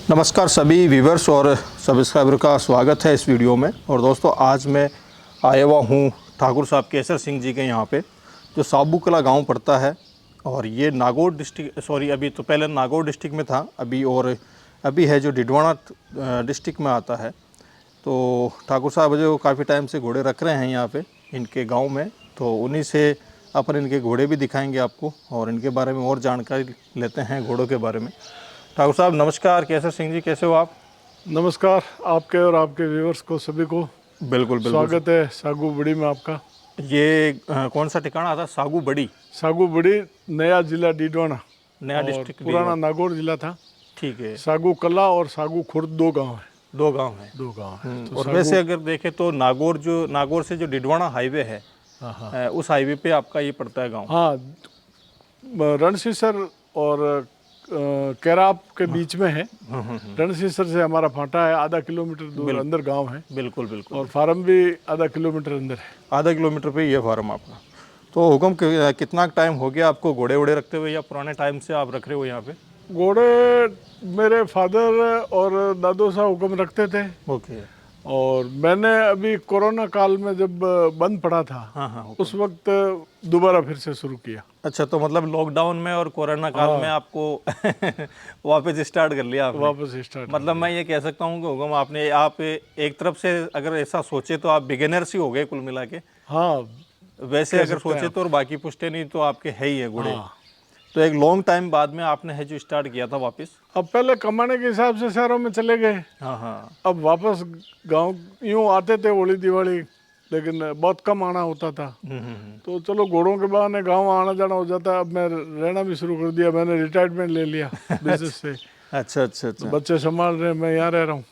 नमस्कार सभी व्यूवर्स और सब्सक्राइबर का स्वागत है इस वीडियो में। और दोस्तों आज मैं आया हुआ हूँ ठाकुर साहब केसर सिंह जी के यहाँ पे, जो साबू कला गांव पड़ता है। और ये नागौर डिस्ट्रिक्ट अभी तो पहले नागौर डिस्ट्रिक्ट में था अभी है जो डिडवाना डिस्ट्रिक्ट में आता है। तो ठाकुर साहब जो काफ़ी टाइम से घोड़े रख रहे हैं यहाँ पे इनके गाँव में, तो उन्हीं से अपन इनके घोड़े भी दिखाएँगे आपको और इनके बारे में और जानकारी लेते हैं घोड़ों के बारे में। ठाकुर साहब नमस्कार, केसर सिंह जी कैसे हो आप? नमस्कार आपके और आपके व्यूअर्स को सभी को बिल्कुल बिल्कुल स्वागत है सागू बड़ी में आपका। ये कौन सा ठिकाना आता? सागू बड़ी। सागू बड़ी नया जिला डीडवाना, नया डिस्ट्रिक्ट पुराना नागौर जिला था। ठीक है। सागू कला और सागू खुर्द दो गांव हैं। दो गांव हैं। तो और वैसे अगर देखें तो नागौर से जो डिडवाना हाईवे है, उस हाईवे पे आपका ये पड़ता है गांव। हाँ, रणसीसर और कैराप के बीच में है। रणसीसर से हमारा फाटा है, आधा किलोमीटर दूर अंदर गांव है। बिल्कुल बिल्कुल। और फार्म भी आधा किलोमीटर अंदर है। आधा किलोमीटर पे ये फार्म आपका। तो हुक्म कितना टाइम हो गया आपको घोड़े वोड़े रखते हुए, या पुराने टाइम से आप रख रहे हो यहाँ पे? घोड़े मेरे फादर और दादू साहब हुक्म रखते थे। ओके। और मैंने अभी कोरोना काल में जब बंद पड़ा था, उस वक्त दोबारा फिर से शुरू किया। अच्छा, तो मतलब लॉकडाउन में और कोरोना काल में आपको वापस स्टार्ट कर लिया आपने? वापस स्टार्ट मतलब मैं ये कह सकता हूँ कि हुक्म आप एक तरफ से अगर ऐसा सोचे तो आप बिगिनर्स ही हो गए कुल मिला के। हाँ, वैसे अगर सोचे तो, और बाकी पुश्ते नहीं तो आपके है ही है घोड़े। तो एक लॉन्ग टाइम बाद में आपने है जो स्टार्ट किया था वापस। अब पहले कमाने के हिसाब से शहरों में चले गए। अब वापस गांव यूँ आते थे होली दिवाली, लेकिन बहुत कम आना होता था। तो चलो घोड़ों के बहाने गांव आना जाना हो जाता है। अब मैं रहना भी शुरू कर दिया, मैंने रिटायरमेंट ले लिया बिजनेस से। अच्छा अच्छा अच्छा। बच्चे संभाल रहे हैं, मैं यहाँ रह रहा हूँ।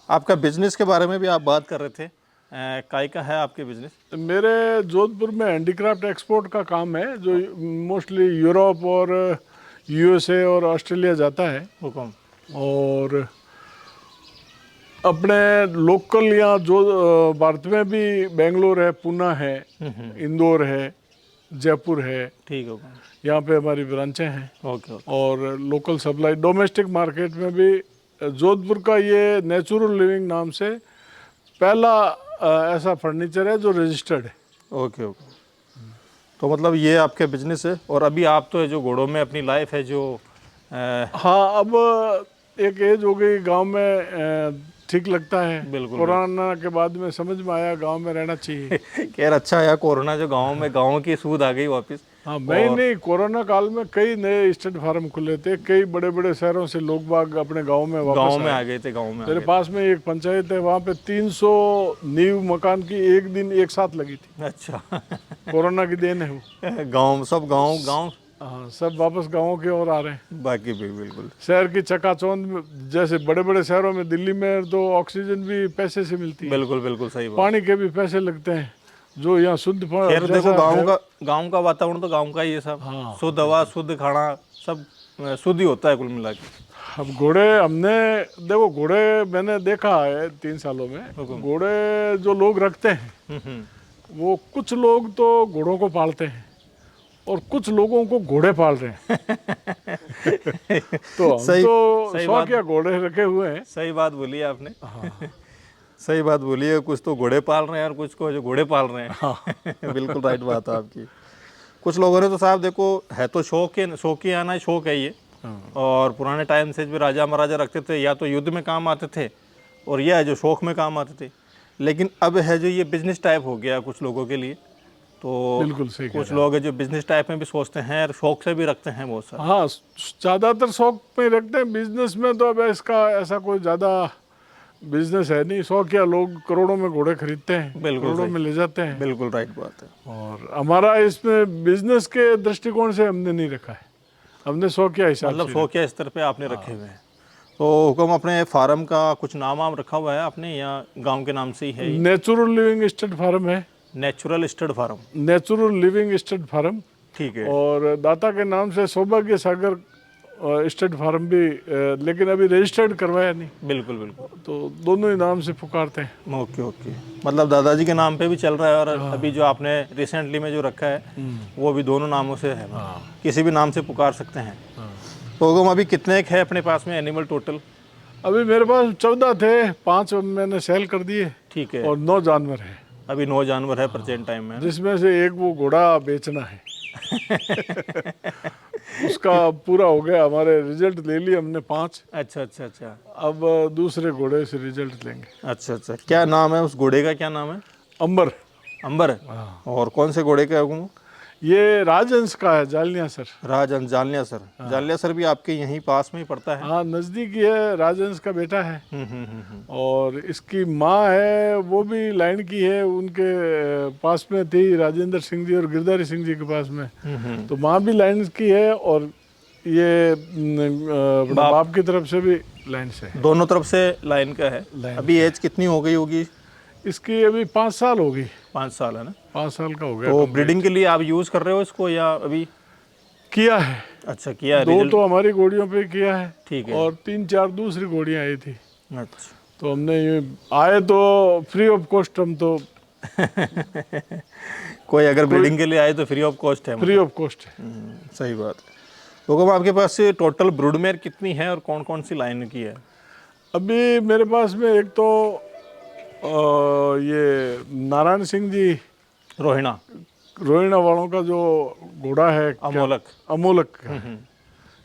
आपका बिजनेस के बारे में भी आप बात कर रहे थे, काय का है आपके बिजनेस? मेरे जोधपुर में हैंडीक्राफ्ट एक्सपोर्ट का काम है, जो मोस्टली यूरोप और यूएसए और ऑस्ट्रेलिया जाता है। हुक्म। और अपने लोकल यहाँ जो भारत में भी बेंगलोर है, पुणे है, इंदौर है, जयपुर है। ठीक है। यहाँ पे हमारी ब्रांचें हैं। ओके। और लोकल सप्लाई डोमेस्टिक मार्केट में भी जोधपुर का ये नेचुरल लिविंग नाम से पहला ऐसा फर्नीचर है जो रजिस्टर्ड है। Okay okay. तो मतलब ये आपके बिजनेस है। और अभी आप तो जो घोड़ों में अपनी लाइफ है जो हाँ, अब एक एज हो गई, गांव में ठीक लगता है। बिल्कुल। कोरोना के बाद में समझ में आया गांव में रहना चाहिए। खैर अच्छा है कोरोना जो गांव की सूद आ गई वापस। हाँ, नहीं, कोरोना काल में कई नए स्टेट फार्म खुले थे। कई बड़े बड़े शहरों से लोग बाग अपने गांव में वापस आ गए थे। गांव में मेरे पास में एक पंचायत है, वहाँ पे 300 नींव मकान की एक दिन एक साथ लगी थी। अच्छा। कोरोना की देन है वो। गांव हाँ, सब वापस गाँव की ओर आ रहे हैं। बाकी भी बिल्कुल शहर की चकाचौंध, जैसे बड़े बड़े शहरों में, दिल्ली में तो ऑक्सीजन भी पैसे से मिलती है। बिल्कुल बिल्कुल सही बात। पानी के भी पैसे लगते हैं, जो यहाँ शुद्ध देखो गांव का वातावरण तो गांव का ही है सब। हाँ, शुद्ध हवा, शुद्ध खाना, सब शुद्ध ही होता है कुल मिला के। अब घोड़े देखो घोड़े मैंने देखा है 3 सालों में। घोड़े जो लोग रखते हैं, वो कुछ लोग तो घोड़ों को पालते हैं और कुछ लोगों को घोड़े पाल रहे हैं। तो हम तो शौकिया घोड़े रखे हुए हैं। सही बात बोली है आपने। सही बात बोली है। कुछ तो घोड़े पाल रहे हैं और कुछ को जो घोड़े पाल रहे हैं। बिल्कुल राइट बात है आपकी। कुछ लोगों ने तो साहब देखो, है तो शौक ही आना शौक है ये। और पुराने टाइम से जो राजा महाराजा रखते थे, या तो युद्ध में काम आते थे और यह है जो शौक में काम आते थे। लेकिन अब है जो ये बिजनेस टाइप हो गया कुछ लोगों के लिए। तो बिल्कुल सही। कुछ लोग है जो बिजनेस टाइप में भी सोचते हैं और शौक से भी रखते हैं बहुत सारे। हाँ, ज़्यादातर शौक में रखते हैं। बिजनेस में तो अब इसका ऐसा कोई ज़्यादा बिजनेस है नहीं। शौकिया लोग करोड़ों में घोड़े खरीदते हैं, करोड़ों में ले जाते हैं। बिल्कुल राइट बात है। और हमारा इसमें बिजनेस के दृष्टिकोण से हमने नहीं रखा है, हमने शौकिया हिसाब से, मतलब शौकिया स्तर पे आपने रखे हुए हैं। तो हुक्म अपने फार्म का कुछ नाम रखा हुआ है आपने, या गांव के नाम से ही है? नेचुरल लिविंग स्टेट फार्म है। Natural stud farm. Natural living state farm. ठीक है। और दाता के नाम से सौभाग्य सागर स्टेट फार्म भी, लेकिन अभी रजिस्टर्ड करवाया नहीं। बिल्कुल बिल्कुल। तो दोनों ही नाम से पुकारते हैं। Okay okay. मतलब दादाजी के नाम पे भी चल रहा है, और अभी जो आपने रिसेंटली में जो रखा है वो भी दोनों नामों से है। किसी भी नाम से पुकार सकते हैं। तो हम अभी कितने है अपने पास में एनिमल टोटल? अभी मेरे पास 14 थे, 5 मैंने सेल कर दिए ठीक है। और 9 जानवर हैं, अभी 9 जानवर है प्रेजेंट टाइम में। जिसमें से एक वो घोड़ा बेचना है। उसका पूरा हो गया, हमारे रिजल्ट ले लिए हमने 5। अच्छा अच्छा अच्छा अब दूसरे घोड़े से रिजल्ट लेंगे। अच्छा अच्छा। क्या नाम है उस घोड़े का, क्या नाम है? अंबर। अंबर। और कौन से घोड़े का है वो? ये राजहंस का है, जालिया सर। राजहंस, जालिया सर। जालिया सर भी आपके यहीं पास में ही पड़ता है? हाँ, नज़दीक ही है, राजहंस का बेटा है। हम्म। और इसकी माँ है, वो भी लाइन की है, उनके पास में थी, राजेंद्र सिंह जी और गिरधारी सिंह जी के पास में। तो माँ भी लाइन की है और ये अपने बाप की तरफ से भी लाइन से है। दोनों तरफ से लाइन का है। लाइन अभी एज कितनी हो गई होगी? इसकी अभी 5 साल हो गई। 5 साल है ना? 5 साल का हो गया। तो ब्रीडिंग के लिए आप यूज़ कर रहे हो इसको या अभी? किया है। अच्छा, किया है। 2 तो हमारी घोड़ियों पे किया है, ठीक है। और 3-4 दूसरी घोड़ियाँ आई थी। अच्छा। तो हमने ये आए तो फ्री ऑफ कॉस्ट, हम तो कोई अगर ब्रीडिंग के लिए आए तो फ्री ऑफ कॉस्ट है? फ्री ऑफ कॉस्ट है। सही बात है। तो कब आपके पास से टोटल ब्रूडमेयर कितनी है और कौन कौन सी लाइन की है? अभी मेरे पास में एक तो ये नारायण सिंह जी रोहिणा वालों का जो घोड़ा है, अमोलक। अमोलक का,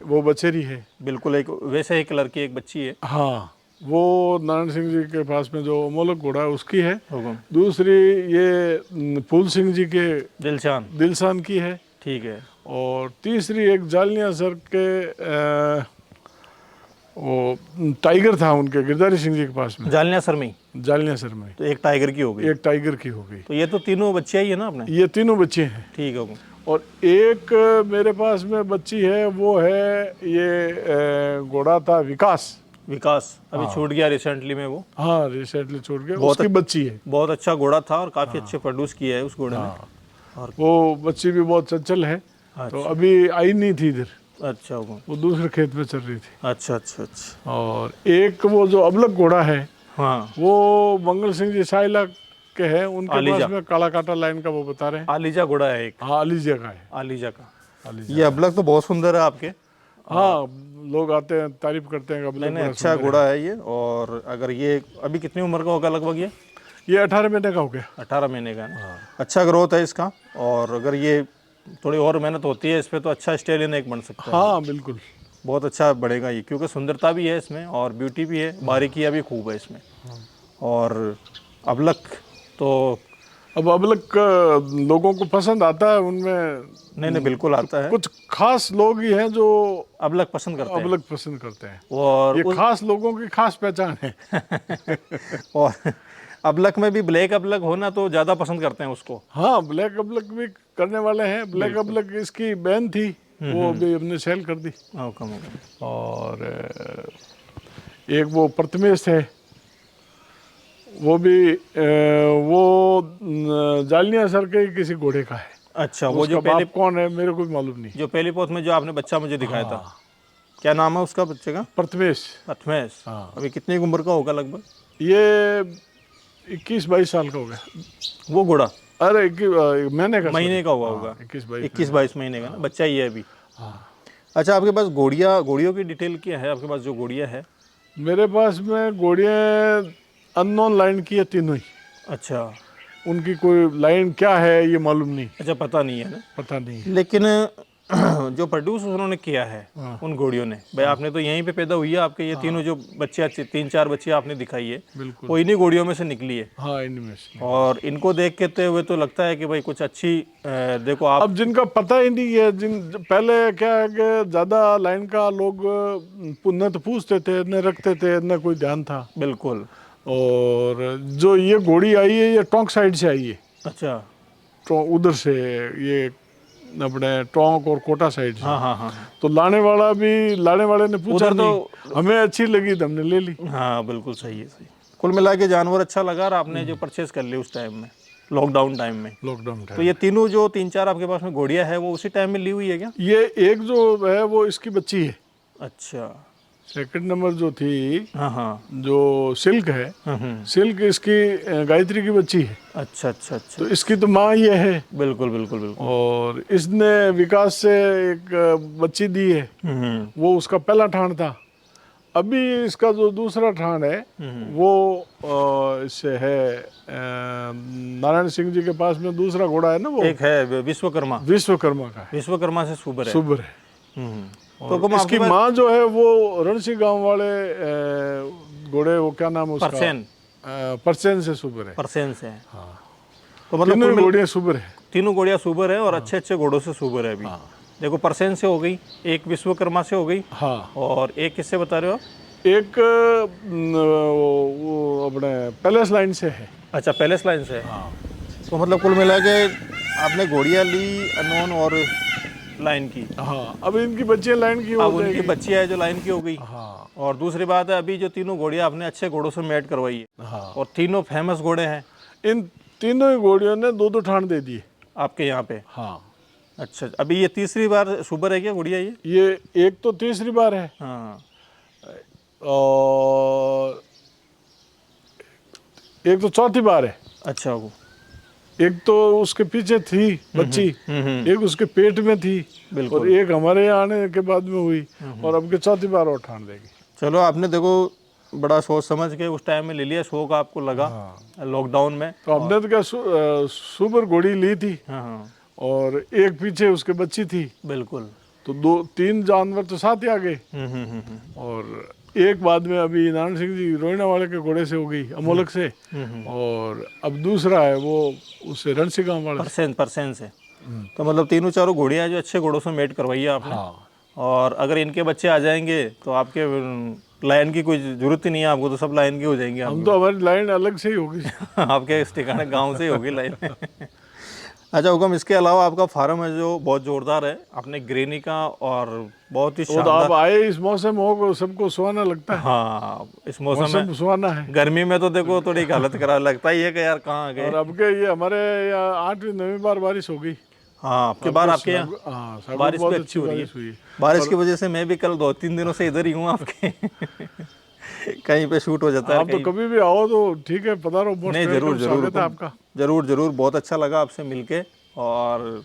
वो बछेरी है। बिल्कुल एक वैसे ही कलर की एक बच्ची है। हाँ, वो नारायण सिंह जी के पास में जो अमोलक घोड़ा है उसकी है। हुकुम। दूसरी ये फूल सिंह जी के दिलशान की है। ठीक है। और तीसरी एक जालिया सर के वो टाइगर था उनके, गिरधारी सिंह जी के पास में। जालिया सर में? जालिया सर में। तो एक टाइगर की हो गई? एक टाइगर की हो गई। तो ये तो तीनों बच्चियां ही है ना आपने? ये तीनों बच्चे हैं। ठीक है हुकुम। और एक मेरे पास में बच्ची है, वो है ये घोड़ा था विकास। अभी छूट गया रिसेंटली में वो? हाँ, रिसेंटली छूट गया। बहुत उसकी बच्ची है। बहुत अच्छा घोड़ा था और काफ़ी अच्छे प्रोड्यूस किया है उस घोड़े ने। और वो बच्ची भी बहुत चंचल है। तो अभी आई नहीं थी इधर। अच्छा हुकुम। वो दूसरे खेत में चल रही थी। अच्छा अच्छा अच्छा। और एक वो जो अबलक घोड़ा है, हाँ, वो मंगल सिंह जी साइला के हैं, उनके पास में काला काटा लाइन का, वो बता रहे हैं। आलीजा घोड़ा है एक। हाँ, आलीजा का है। आलीजा का। ये अबलक तो बहुत सुंदर है आपके। हाँ, लोग आते हैं, तारीफ करते हैं। अबलक नहीं, अच्छा घोड़ा है ये। और अगर ये अभी कितनी उम्र का होगा लगभग? ये 18 महीने का हो गया। 18 महीने का है। अच्छा ग्रोथ है इसका। और अगर ये थोड़ी और मेहनत होती है इस पर तो अच्छा स्टेलियन एक बन सकता है। हाँ, बिल्कुल। बहुत अच्छा बढ़ेगा ये, क्योंकि सुंदरता भी है इसमें और ब्यूटी भी है, बारीकियाँ भी खूब है इसमें। और अबलक तो अब अबलक लोगों को पसंद आता है उनमें। नहीं, बिल्कुल आता है। कुछ खास लोग ही हैं जो अबलक पसंद करते हैं। अबलक पसंद करते हैं। और ये खास लोगों की खास पहचान है। और अबलक में भी ब्लैक अबलक होना तो ज़्यादा पसंद करते हैं उसको। हाँ, ब्लैक अबलक भी करने वाले हैं। ब्लैक अबलक इसकी बहन थी, वो भी हमने सेल कर दी। और एक वो प्रथमेश है, वो भी वो जालिया सर के किसी घोड़े का है। अच्छा, वो जो पहले कौन है मेरे को भी मालूम नहीं। जो पहली पोत में जो आपने बच्चा मुझे दिखाया था, क्या नाम है उसका बच्चे का? प्रथमेश। हाँ। अभी कितनी उम्र का होगा लगभग? ये 21-22 साल का हो गया वो घोड़ा। अरे महीने का हुआ होगा। 21-22 महीने का ना बच्चा ही है अभी। हाँ। अच्छा, आपके पास घोड़ियों की डिटेल क्या है? आपके पास जो घोड़ियाँ है? मेरे पास में घोड़ियाँ अननोन लाइन की है, तीनों ही। अच्छा, उनकी कोई लाइन क्या है ये मालूम नहीं। अच्छा, पता नहीं है ना? पता नहीं। लेकिन जो प्रोड्यूस उन्होंने किया है उन घोड़ियों ने, भाई आपने तो यहीं पे पैदा हुई है, आपके ये तीनों जो बच्चे 3-4 बच्चे आपने दिखाई है, वो इन्हीं घोड़ियों में से निकली है। हाँ, इनमें से। और इनको देख के हुए तो लगता है कि भाई कुछ अच्छी देखो आप। अब जिनका पता ही नहीं है, पहले क्या है कि ज़्यादा लाइन का लोग न तो पूछते थे, न रखते थे, न कोई ध्यान था। बिल्कुल। और जो ये घोड़ी आई है, ये टोंक साइड से आई है। अच्छा, उधर से, ये अपने टोंक और कोटा साइड से। हाँ। तो लाने वाले ने पूछा तो हमें अच्छी लगी तो हमने ले ली। हाँ, बिल्कुल सही है, सही। कुल मिला के जानवर अच्छा लगा और आपने जो परचेस कर ली उस टाइम में, लॉकडाउन टाइम में। तो ये तीनों जो 3-4 आपके पास में घोड़ियाँ है वो उसी टाइम में ली हुई है क्या? ये एक जो है वो इसकी बच्ची है। अच्छा। सेकंड नंबर जो थी, हाँ, जो सिल्क है, सिल्क इसकी गायत्री की बच्ची है। अच्छा। तो इसकी तो माँ ये है। बिल्कुल। और इसने विकास से एक बच्ची दी है, वो उसका पहला ठान था। अभी इसका जो दूसरा ठाण है वो इससे है नारायण सिंह जी के पास में दूसरा घोड़ा है ना, वो एक है विश्वकर्मा विश्वकर्मा का है, विश्वकर्मा से सुबर है। सुबर है। तो कम इसकी माँ जो है वो रणसी गांव वाले घोड़े, वो क्या नाम है उसका, परसेन, परसेन से सुबर है। परसेन से। हाँ, तो मतलब तीनों घोड़ियाँ सुबर है, तीनों घोड़ियाँ सुबर है और अच्छे अच्छे घोड़ों से सुबर है अभी। देखो परसेन से हो गई, एक विश्वकर्मा से हो गई, हाँ, और एक किससे बता रहे हो आप? एक वो अपने पैलेस लाइन से है। अच्छा, पैलेस लाइन से। हाँ, तो मतलब कुल मिला के आपने घोड़ियाँ ली अनोन और लाइन की। हाँ, अब इनकी बच्चियाँ लाइन की अब हो उनकी जाएगी। बच्ची है जो लाइन की हो गई। हाँ, और दूसरी बात है, अभी जो तीनों घोड़ियाँ आपने अच्छे घोड़ों से मैट करवाई है, हाँ, और तीनों फेमस घोड़े हैं इन तीनों ही घोड़ियों ने 2-2 ठाण दे दिए आपके यहाँ पे। हाँ, अच्छा, अभी ये तीसरी बार सुबर है क्या घोड़िया ये? ये एक तो तीसरी बार है हाँ, और एक तो चौथी बार है। अच्छा वो। एक तो उसके पीछे थी बच्ची, एक उसके पेट में थी, बिल्कुल। और एक हमारे यहाँ आने के बाद में हुई, और अब के चौथी बार और ठाण देगी। चलो, आपने देखो बड़ा सोच समझ के उस टाइम में ले लिया, शौक आपको लगा लॉकडाउन में। तो हमने तो क्या सुपर घोड़ी ली थी, हाँ हाँ, और एक पीछे उसके बच्ची थी, बिल्कुल। तो 2-3 जानवर तो साथ ही आ गए। और एक बाद में अभी नारायण सिंह जी रोहिणा वाले के घोड़े से हो गई, अमोलक से, और अब दूसरा है वो उससे रणसी गांव वाले से। परसेंट से। तो मतलब तीनों चारों घोड़ियाँ जो अच्छे घोड़ों से मेट करवाई है आपने। हाँ, और अगर इनके बच्चे आ जाएंगे तो आपके लाइन की कोई जरूरत ही नहीं है आपको, तो सब लाइन की हो जाएंगी हम आपकी। तो हमारी लाइन अलग से ही होगी। आपके इस ठिकाने गाँव से ही होगी लाइन। अच्छा हुकम, इसके अलावा आपका फार्म है जो बहुत जोरदार है, आपने ग्रेनी का, और बहुत ही वो तो शानदार। आप आए इस मौसम हो, सबको सुहाना लगता है। हाँ, इस मौसम में सुहाना है। गर्मी में तो देखो थोड़ी हालत खराब लगता ही है कि यार कहाँ आ गए। और अब के ये हमारे यहाँ 8वीं-9वीं बार बारिश हो गई। हाँ, आपके बार आपके यहाँ हाँ, बारिश बहुत भी अच्छी हो रही है। हुई। बारिश की वजह से मैं भी कल 2-3 दिनों से इधर ही हूँ आपके। कहीं पे शूट हो जाता है। आप तो कभी भी आओ तो ठीक है, पधारो। नहीं, जरूर जरूर आपका जरूर जरूर, बहुत अच्छा लगा आपसे मिलके, और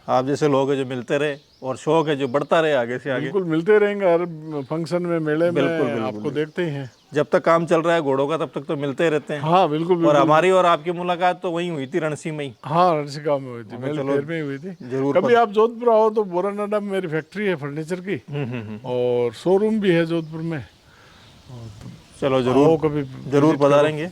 आप जैसे लोग हैं जो मिलते रहे, और शौक है जो बढ़ता रहे आगे से आगे। बिल्कुल मिलते रहेंगे, हर फंक्शन में, मेले में बिल्कुल, आपको देखते ही हैं। जब तक काम चल रहा है घोड़ों का तब तक तो मिलते ही रहते हैं। हाँ, बिल्कुल और हमारी और आपकी मुलाकात तो वहीं हुई थी, रणसी में ही। हाँ, रणसी गाँव में हुई थी, मेलफेयर में हुई थी। जरूर कभी आप जोधपुर आओ तो बोरानाडा में मेरी फैक्ट्री है फर्नीचर की, और शोरूम भी है जोधपुर में। चलो जरूर, कभी जरूर पधारेंगे।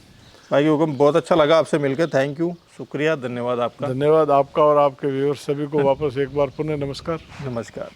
बाकी हुकम, बहुत अच्छा लगा आपसे मिलकर। थैंक यू, शुक्रिया, धन्यवाद आपका। धन्यवाद आपका और आपके व्यूअर्स सभी को वापस एक बार पुनः नमस्कार। नमस्कार।